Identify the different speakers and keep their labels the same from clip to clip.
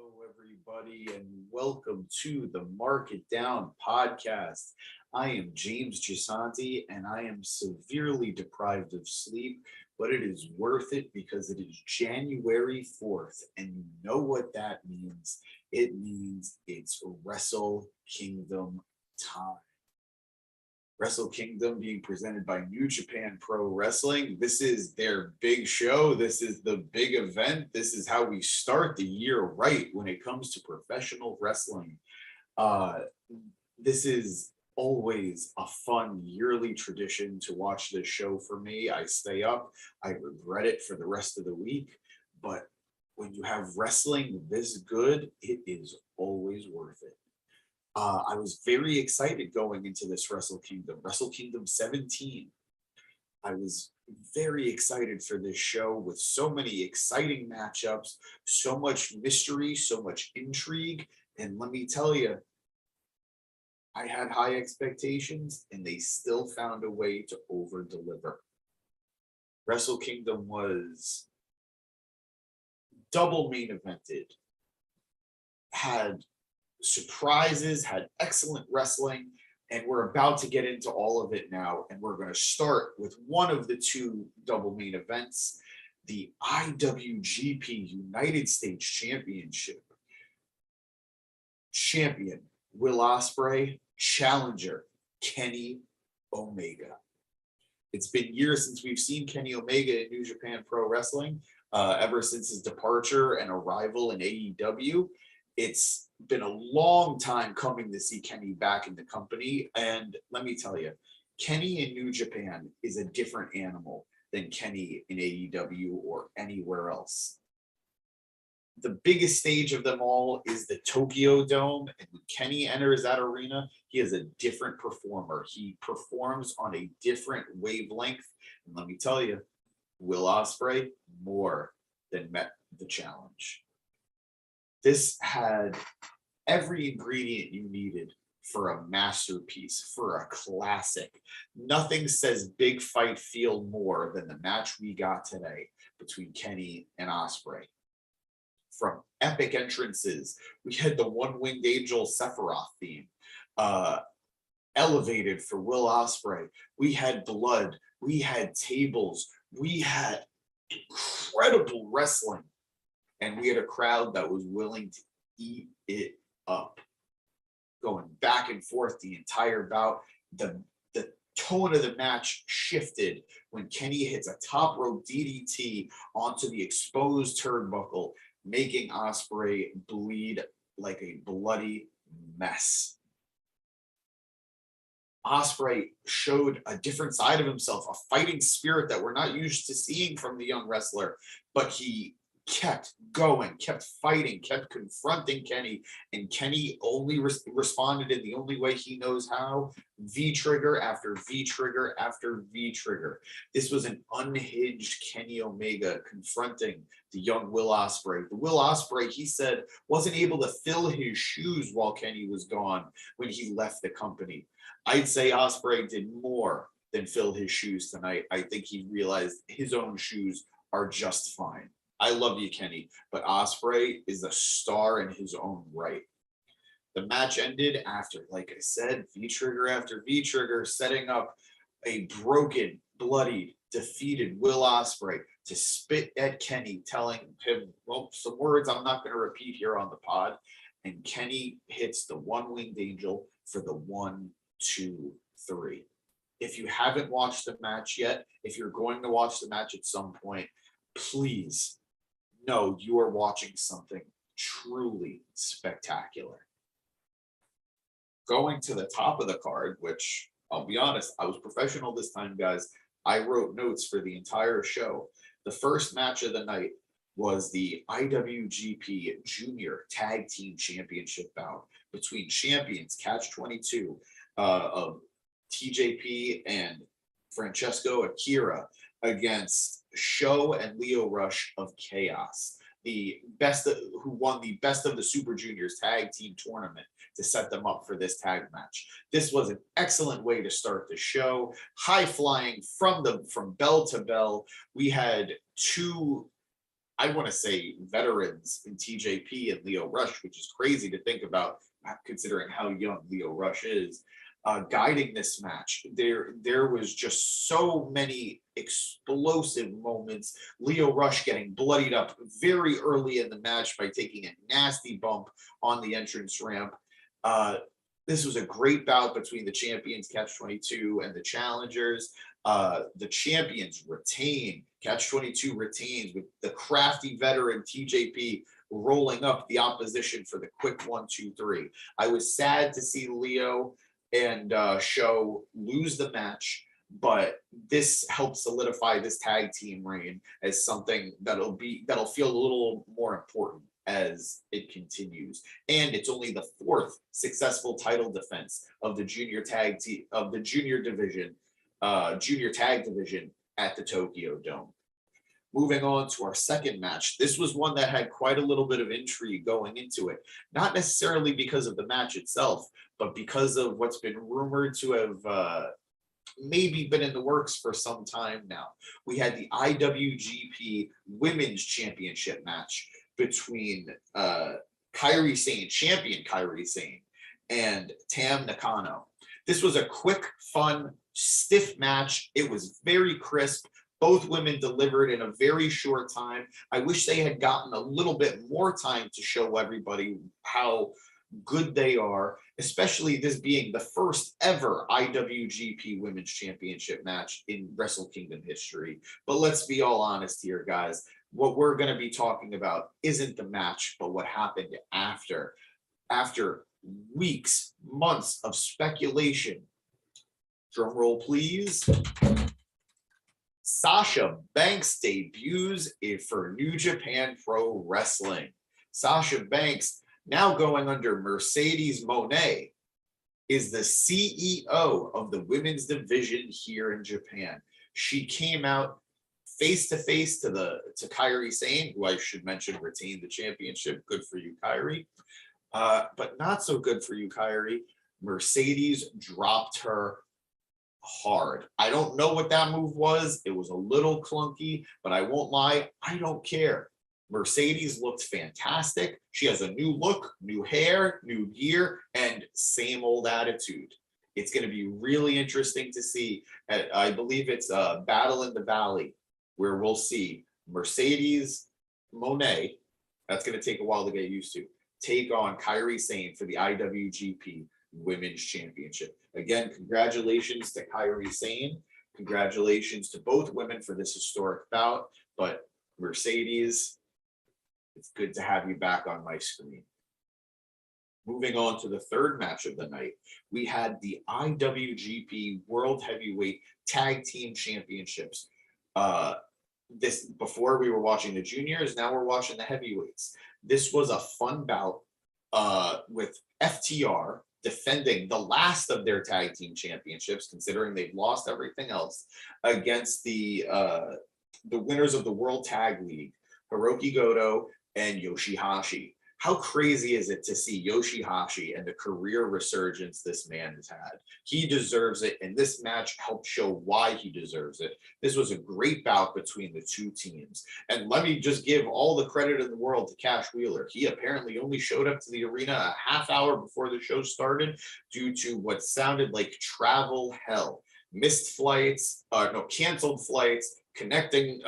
Speaker 1: Hello, everybody, and welcome to the Mark It Down podcast. I am James Gisanti, and I am severely deprived of sleep, but it is worth it because it is January 4th, and you know what that means. It means it's Wrestle Kingdom time. Wrestle Kingdom being presented by New Japan Pro Wrestling. This is their big show. This is the big event. This is how we start the year right when it comes to professional wrestling. This is always a fun yearly tradition to watch this show for me. I stay up. I regret it for the rest of the week. But when you have wrestling this good, it is always worth it. I was very excited going into this Wrestle Kingdom 17. I was very excited for this show with so many exciting matchups, so much mystery, so much intrigue. And let me tell you, I had high expectations and they still found a way to over deliver. Wrestle Kingdom was double main evented, had surprises, had excellent wrestling, and we're about to get into all of it now. And we're going to start with one of the two double main events, the IWGP United States Championship. Champion Will Ospreay, challenger Kenny Omega. It's been years since we've seen Kenny Omega in New Japan Pro Wrestling, ever since his departure and arrival in AEW. It's been a long time coming to see Kenny back in the company. And let me tell you, Kenny in New Japan is a different animal than Kenny in AEW or anywhere else. The biggest stage of them all is the Tokyo Dome. And when Kenny enters that arena, he is a different performer. He performs on a different wavelength. And let me tell you, Will Ospreay more than met the challenge. This had every ingredient you needed for a masterpiece, for a classic. Nothing says big fight feel more than the match we got today between Kenny and Ospreay. From epic entrances, we had the One-Winged Angel Sephiroth theme, elevated for Will Ospreay. We had blood, we had tables, we had incredible wrestling. And we had a crowd that was willing to eat it up. Going back and forth the entire bout. The tone of the match shifted when Kenny hits a top rope DDT onto the exposed turnbuckle, making Ospreay bleed like a bloody mess. Ospreay showed a different side of himself, a fighting spirit that we're not used to seeing from the young wrestler, but he kept going, kept fighting, kept confronting Kenny, and Kenny only responded in the only way he knows how, V-trigger after V-trigger after V-trigger. This was an unhinged Kenny Omega confronting the young Will Ospreay. The Will Ospreay, he said, wasn't able to fill his shoes while Kenny was gone when he left the company. I'd say Ospreay did more than fill his shoes tonight. I think he realized his own shoes are just fine. I love you, Kenny, but Ospreay is a star in his own right. The match ended after, like I said, V-trigger after V-trigger, setting up a broken, bloodied, defeated Will Ospreay to spit at Kenny, telling him, well, some words I'm not going to repeat here on the pod. And Kenny hits the One-Winged Angel for the 1, 2, 3. If you haven't watched the match yet, if you're going to watch the match at some point, please know you are watching something truly spectacular. Going to the top of the card, which I'll be honest, I was professional this time, guys. I wrote notes for the entire show. The first match of the night was the IWGP Junior Tag Team Championship bout between champions Catch 22 of TJP and Francesco Akira against Sho and Leo Rush of Chaos, the best who won the Best of the Super Juniors tag team tournament to set them up for this tag match. This was an excellent way to start the show. High flying from bell to bell. We had two I want to say veterans in TJP and Lio Rush, which is crazy to think about considering how young Lio Rush is, guiding this match. There was just so many explosive moments. Lio Rush getting bloodied up very early in the match by taking a nasty bump on the entrance ramp. This was a great bout between the champions, Catch-22, and the challengers. The champions retain. Catch-22 retains with the crafty veteran TJP rolling up the opposition for the quick 1-2-3. I was sad to see Lio and Show lose the match, but this helps solidify this tag team reign as something that'll feel a little more important as it continues. And it's only the 4th successful title defense of the junior tag division at the Tokyo Dome. Moving on to our second match. This was one that had quite a little bit of intrigue going into it, not necessarily because of the match itself, but because of what's been rumored to have maybe been in the works for some time now. We had the IWGP Women's Championship match between Kairi Sane, champion Kairi Sane, and Tam Nakano. This was a quick, fun, stiff match. It was very crisp. Both women delivered in a very short time. I wish they had gotten a little bit more time to show everybody how good they are, especially this being the first ever IWGP Women's Championship match in Wrestle Kingdom history. But let's be all honest here, guys. What we're going to be talking about isn't the match, but what happened after. After weeks, months of speculation. Drum roll, please. Sasha Banks debuts for New Japan Pro Wrestling. Sasha Banks, now going under Mercedes Moné, is the CEO of the women's division here in Japan. She came out face to face to Kairi Sane, who I should mention retained the championship. Good for you, Kairi. But not so good for you, Kairi. Mercedes dropped her hard. I don't know what that move was. It was a little clunky, but I won't lie, I don't care. Mercedes looked fantastic. She has a new look, new hair, new gear, and same old attitude. It's going to be really interesting to see. I believe it's a Battle in the Valley where we'll see Mercedes Moné, that's going to take a while to get used to, take on Kairi Sane for the IWGP Women's Championship. Again, congratulations to Kairi Sane. Congratulations to both women for this historic bout. But Mercedes, it's good to have you back on my screen. Moving on to the third match of the night, we had the IWGP World Heavyweight Tag Team Championships. This before we were watching the juniors, now we're watching the heavyweights. This was a fun bout with FTR defending the last of their tag team championships, considering they've lost everything else, against the winners of the World Tag League, Hiroki Goto and Yoshihashi. How crazy is it to see Yoshihashi and the career resurgence this man has had? He deserves it, and this match helped show why he deserves it. This was a great bout between the two teams. And let me just give all the credit in the world to Cash Wheeler. He apparently only showed up to the arena a half hour before the show started due to what sounded like travel hell. Missed flights, canceled flights, connecting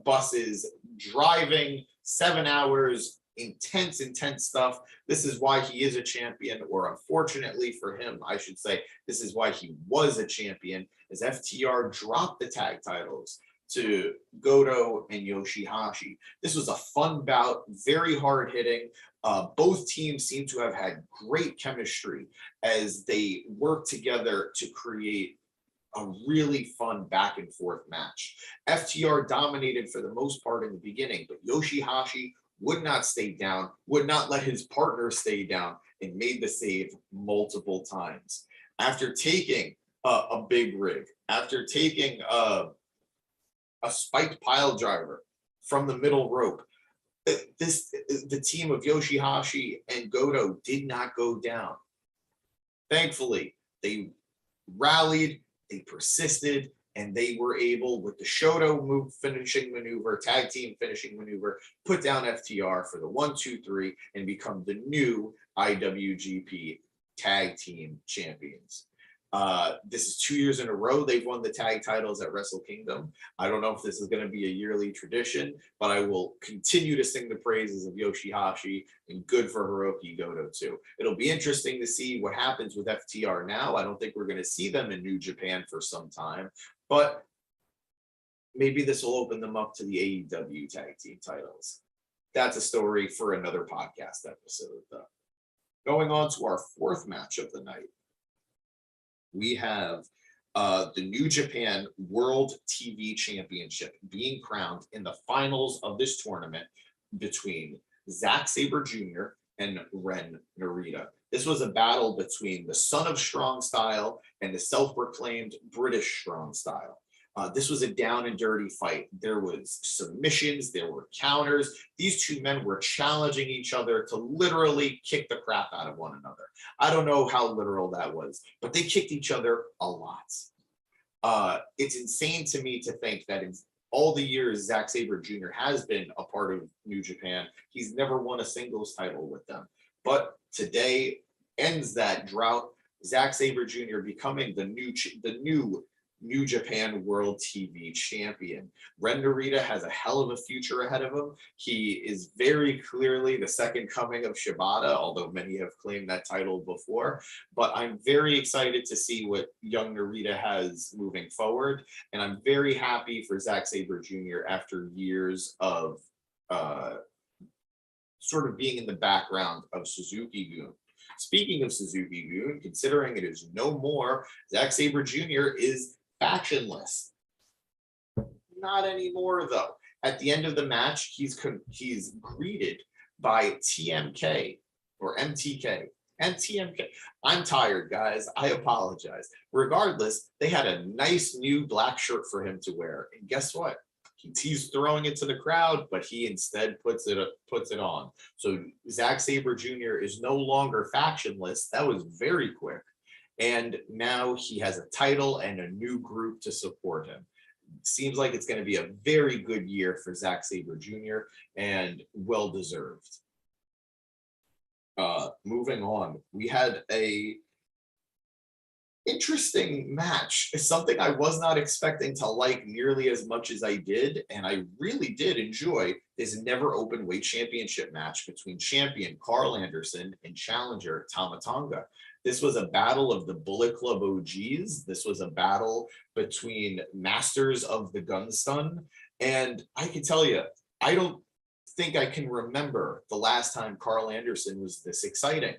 Speaker 1: buses, driving 7 hours, intense stuff. This is why he is a champion, or unfortunately for him, I should say, this is why he was a champion, as FTR dropped the tag titles to Goto and Yoshihashi. This was a fun bout, very hard hitting. Both teams seem to have had great chemistry as they work together to create a really fun back and forth match. FTR dominated for the most part in the beginning, but Yoshihashi would not stay down, would not let his partner stay down, and made the save multiple times. After taking a big rig, after taking a spiked pile driver from the middle rope, the team of Yoshihashi and Goto did not go down. Thankfully, they rallied, they persisted, and they were able, with the Shoto finishing maneuver, tag team finishing maneuver, put down FTR for the 1, 2, 3, and become the new IWGP Tag Team Champions. This is 2 years in a row they've won the tag titles at Wrestle Kingdom. I don't know if this is going to be a yearly tradition, but I will continue to sing the praises of Yoshihashi, and good for Hiroki Goto too. It'll be interesting to see what happens with FTR now. I don't think we're going to see them in New Japan for some time, but maybe this will open them up to the AEW tag team titles. That's a story for another podcast episode, though. Going on to our fourth match of the night, we have the New Japan World TV Championship being crowned in the finals of this tournament between Zack Sabre Jr. and Ren Narita. This was a battle between the son of Strong Style and the self-proclaimed British Strong Style. This was a down and dirty fight. There was submissions, there were counters. These two men were challenging each other to literally kick the crap out of one another. I don't know how literal that was, but they kicked each other a lot. It's insane to me to think that in all the years Zack Sabre Jr. has been a part of New Japan, he's never won a singles title with them. But today ends that drought. Zack Sabre Jr. becoming the new New Japan World TV Champion. Ren Narita has a hell of a future ahead of him. He is very clearly the second coming of Shibata, although many have claimed that title before. But I'm very excited to see what young Narita has moving forward. And I'm very happy for Zack Sabre Jr. after years of sort of being in the background of Suzuki-gun. Speaking of Suzuki-gun, considering it is no more, Zack Sabre Jr. is factionless. Not anymore, though. At the end of the match, he's greeted by TMK or MTK and TMK. I'm tired, guys. I apologize. Regardless, they had a nice new black shirt for him to wear, and guess what? He's throwing it to the crowd, but he instead puts it on. So Zack Sabre Jr. is no longer factionless. That was very quick. And now he has a title and a new group to support him. Seems like it's going to be a very good year for Zack Sabre Jr. and well-deserved. Moving on, we had a interesting match. It's something I was not expecting to like nearly as much as I did, and I really did enjoy this never open weight championship match between champion Carl Anderson and challenger Tama Tonga. This was a battle of the Bullet Club OGs. This was a battle between masters of the gun stun. And I can tell you, I don't think I can remember the last time Carl Anderson was this exciting.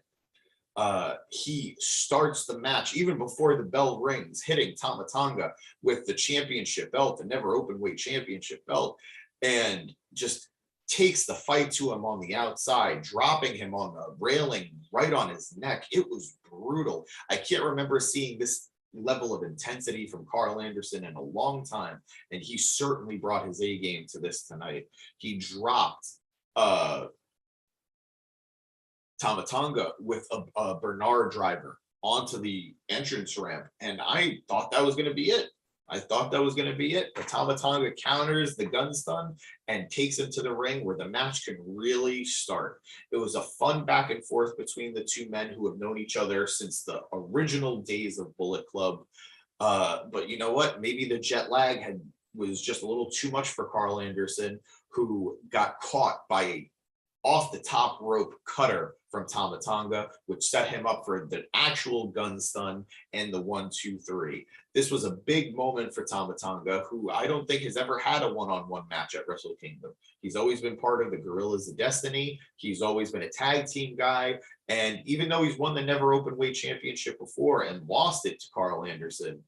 Speaker 1: He starts the match even before the bell rings, hitting Tama Tonga with the championship belt, the never open weight championship belt, and just takes the fight to him on the outside, dropping him on the railing right on his neck. It was brutal. I can't remember seeing this level of intensity from Carl Anderson in a long time, and he certainly brought his A game to this tonight. He dropped Tama Tonga with a Bernard driver onto the entrance ramp, and I thought that was going to be it. But Tama Tonga counters the gun stun and takes him to the ring where the match can really start. It was a fun back and forth between the two men who have known each other since the original days of Bullet Club. But you know what? Maybe the jet lag was just a little too much for Carl Anderson, who got caught by a off the top rope cutter from Tama Tonga, which set him up for the actual gun stun and the 1, 2, 3. This was a big moment for Tama Tonga, who I don't think has ever had a one-on-one match at Wrestle Kingdom. He's always been part of the Guerrillas of Destiny. He's always been a tag team guy. And even though he's won the never open weight championship before and lost it to Carl Anderson,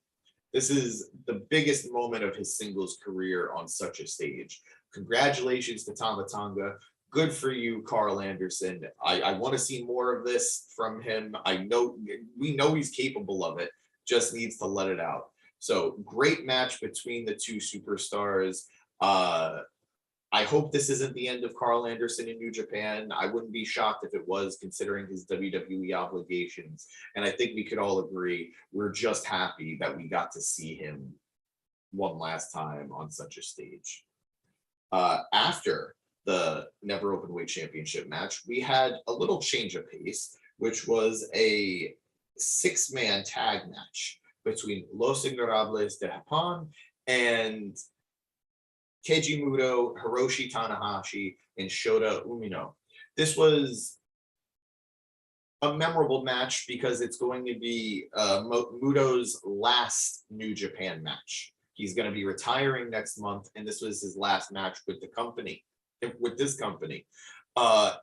Speaker 1: this is the biggest moment of his singles career on such a stage. Congratulations to Tama Tonga. Good for you, Carl Anderson. I want to see more of this from him. We know he's capable of it, just needs to let it out. So great match between the two superstars. I hope this isn't the end of Carl Anderson in New Japan. I wouldn't be shocked if it was, considering his WWE obligations. And I think we could all agree, we're just happy that we got to see him one last time on such a stage. After the Never Openweight Championship match, we had a little change of pace, which was a 6-man tag match between Los Ingobernables de Japón and Keiji Muto, Hiroshi Tanahashi, and Shota Umino. This was a memorable match because it's going to be Muto's last New Japan match. He's going to be retiring next month, and this was his last match with the company, with this company.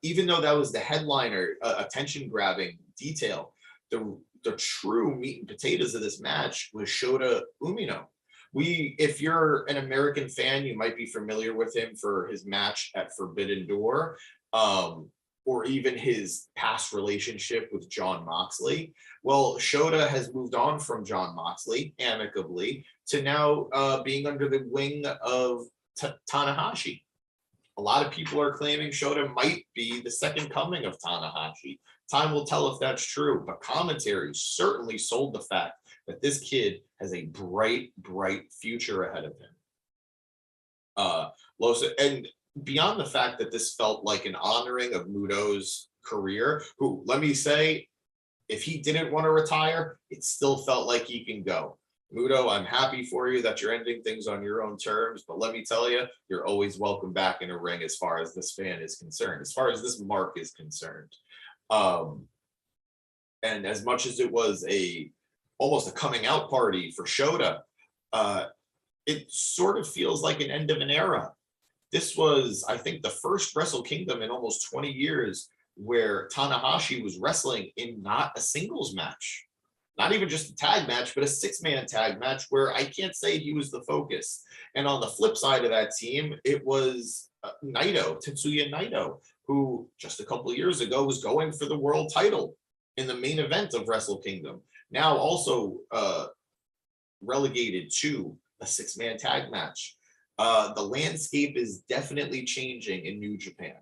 Speaker 1: Even though that was the headliner, attention-grabbing detail, the true meat and potatoes of this match was Shota Umino. If you're an American fan, you might be familiar with him for his match at Forbidden Door, or even his past relationship with Jon Moxley. Well, Shota has moved on from Jon Moxley amicably to now being under the wing of Tanahashi. A lot of people are claiming Shota might be the second coming of Tanahashi. Time will tell if that's true, but commentary certainly sold the fact that this kid has a bright, bright future ahead of him. And beyond the fact that this felt like an honoring of Muto's career, who, let me say, if he didn't want to retire, it still felt like he can go. Muto, I'm happy for you that you're ending things on your own terms, but let me tell you, you're always welcome back in a ring as far as this fan is concerned, as far as this mark is concerned. And as much as it was almost a coming out party for Shota, it sort of feels like an end of an era. This was, I think, the first Wrestle Kingdom in almost 20 years where Tanahashi was wrestling in not a singles match. Not even just a tag match, but a 6-man tag match where I can't say he was the focus. And on the flip side of that team, it was Tetsuya Naito, who just a couple of years ago was going for the world title in the main event of Wrestle Kingdom. Now also relegated to a 6-man tag match. The landscape is definitely changing in New Japan.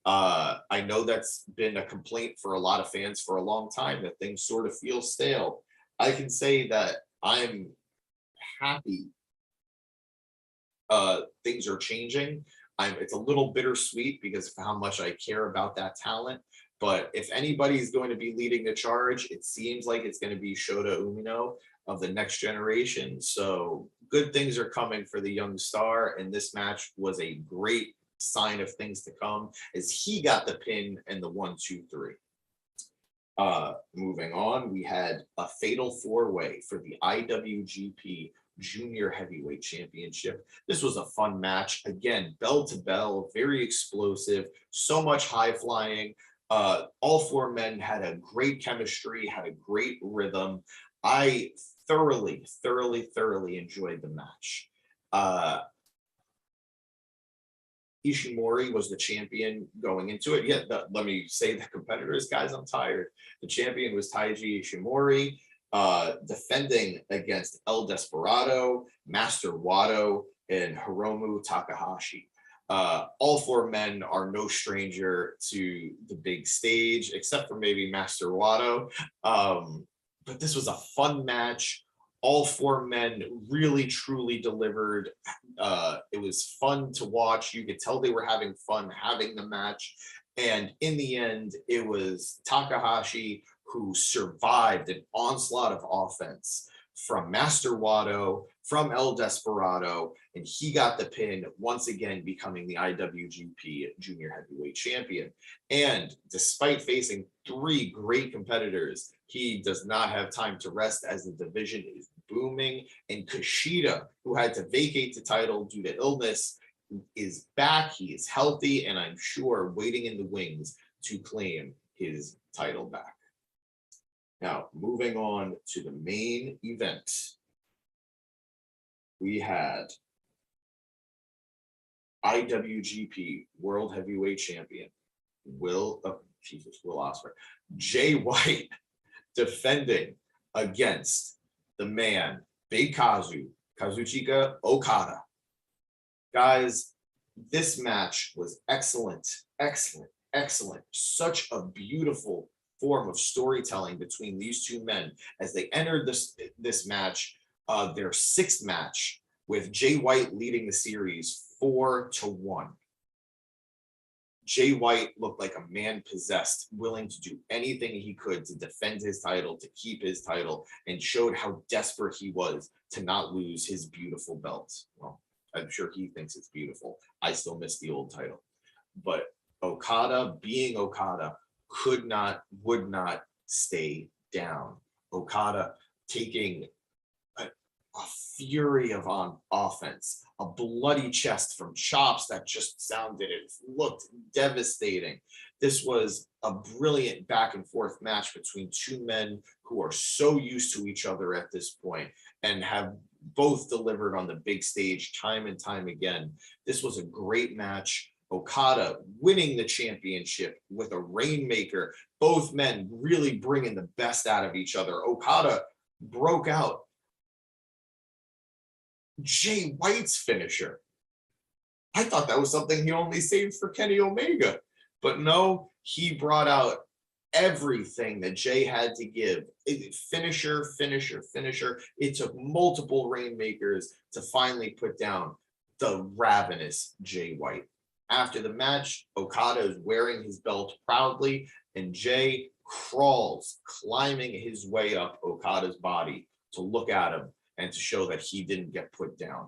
Speaker 1: I know that's been a complaint for a lot of fans for a long time, that things sort of feel stale. I can say that I'm happy things are changing. It's a little bittersweet because of how much I care about that talent. But if anybody's going to be leading the charge, it seems like it's going to be Shota Umino of the next generation. So good things are coming for the young star, and this match was a great sign of things to come as he got the pin and the 1, 2, 3. Moving on, we had a fatal 4-way for the IWGP Junior Heavyweight Championship. This was a fun match. Again, bell to bell, very explosive, so much high flying. All 4 men had a great chemistry, had a great rhythm. I thoroughly enjoyed the match. Ishimori was the champion going into it. Yeah, let me say the competitors, guys, I'm tired. The champion was Taiji Ishimori, defending against El Desperado, Master Wato, and Hiromu Takahashi. All 4 men are no stranger to the big stage, except for maybe Master Wato. But this was a fun match. All 4 men really, truly delivered. It was fun to watch. You could tell they were having fun having the match. And in the end, it was Takahashi who survived an onslaught of offense from Master Wato, from El Desperado, and he got the pin, once again becoming the IWGP Junior Heavyweight Champion. And despite facing 3 great competitors, he does not have time to rest as the division is booming. And Kushida, who had to vacate the title due to illness, is back. He is healthy, and I'm sure waiting in the wings to claim his title back. Now, moving on to the main event, we had IWGP World Heavyweight Champion Will Ospreay, Jay White, defending against the man, Big Kazuchika Okada. Guys, this match was excellent. Such a beautiful form of storytelling between these 2 men as they entered this match, their 6th match with Jay White leading the series 4-1. Jay White looked like a man possessed, willing to do anything he could to defend his title, to keep his title, and showed how desperate he was to not lose his beautiful belt. Well, I'm sure he thinks it's beautiful. I still miss the old title. But Okada, being Okada, would not stay down. Okada taking a fury of on offense, a bloody chest from chops that just sounded, it looked devastating. This was a brilliant back and forth match between two men who are so used to each other at this point and have both delivered on the big stage time and time again. This was a great match. Okada winning the championship with a rainmaker, both men really bringing the best out of each other. Okada broke out Jay White's finisher. I thought that was something he only saved for Kenny Omega, but no, he brought out everything that Jay had to give. Finisher. It took multiple rainmakers to finally put down the ravenous Jay White. After the match, Okada is wearing his belt proudly, and Jay crawls, climbing his way up Okada's body to look at him and to show that he didn't get put down.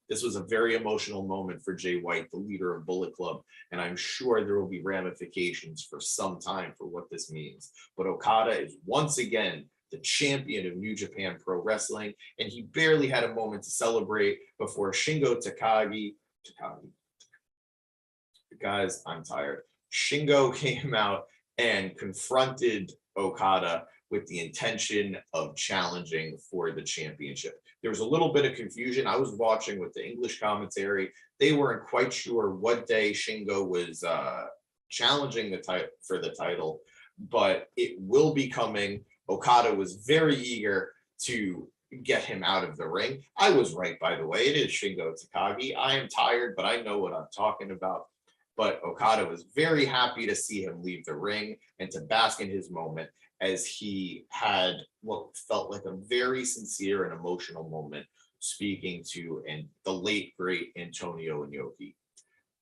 Speaker 1: This was a very emotional moment for Jay White, the leader of Bullet Club, and I'm sure there will be ramifications for some time for what this means. But Okada is once again the champion of New Japan Pro Wrestling, and he barely had a moment to celebrate before Shingo Takagi, guys, I'm tired. Shingo came out and confronted Okada with the intention of challenging for the championship. There was a little bit of confusion. I was watching with the English commentary. They weren't quite sure what day Shingo was challenging for the title, but it will be coming. Okada was very eager to get him out of the ring. I was right, by the way. It is Shingo Takagi. I am tired, but I know what I'm talking about. But Okada was very happy to see him leave the ring and to bask in his moment as he had what felt like a very sincere and emotional moment speaking to the late, great Antonio Inoki.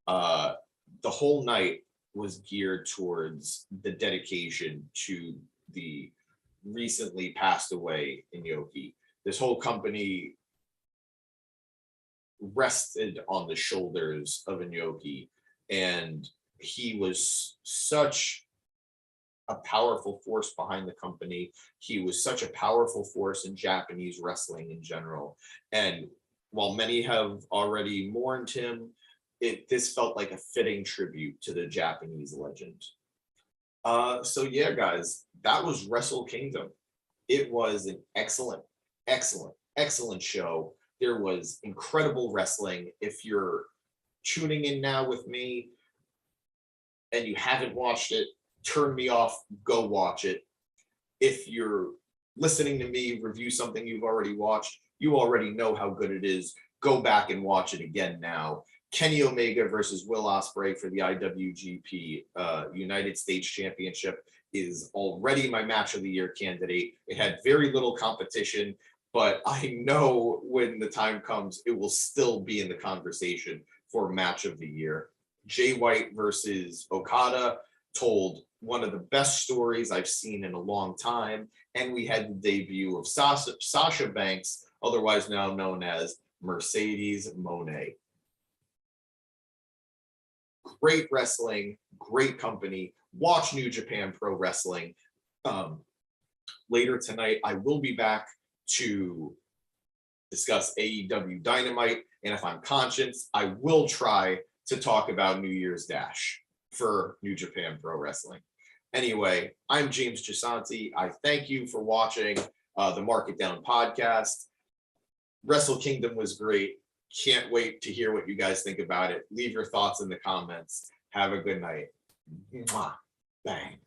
Speaker 1: The whole night was geared towards the dedication to the recently passed away Inoki. This whole company rested on the shoulders of Inoki, and he was such a powerful force behind the company. He was such a powerful force in Japanese wrestling in general. And while many have already mourned him, this felt like a fitting tribute to the Japanese legend. So yeah, guys, that was Wrestle Kingdom. It was an excellent show. There was incredible wrestling. If you're tuning in now with me and you haven't watched it, turn me off, go watch it. If you're listening to me review something you've already watched, you already know how good it is. Go back and watch it again now. Kenny Omega versus Will Ospreay for the IWGP United States Championship is already my match of the year candidate. It had very little competition, but I know when the time comes, it will still be in the conversation for match of the year. Jay White versus Okada told one of the best stories I've seen in a long time, and we had the debut of Sasha Banks, otherwise now known as Mercedes Moné. Great wrestling, great company. Watch New Japan Pro Wrestling. Later tonight, I will be back to discuss AEW Dynamite, and if I'm conscious, I will try to talk about New Year's Dash for New Japan Pro Wrestling. Anyway, I'm James Gisanti. I thank you for watching the Mark It Down podcast. Wrestle Kingdom was great. Can't wait to hear what you guys think about it. Leave your thoughts in the comments. Have a good night. Mwah. Bang.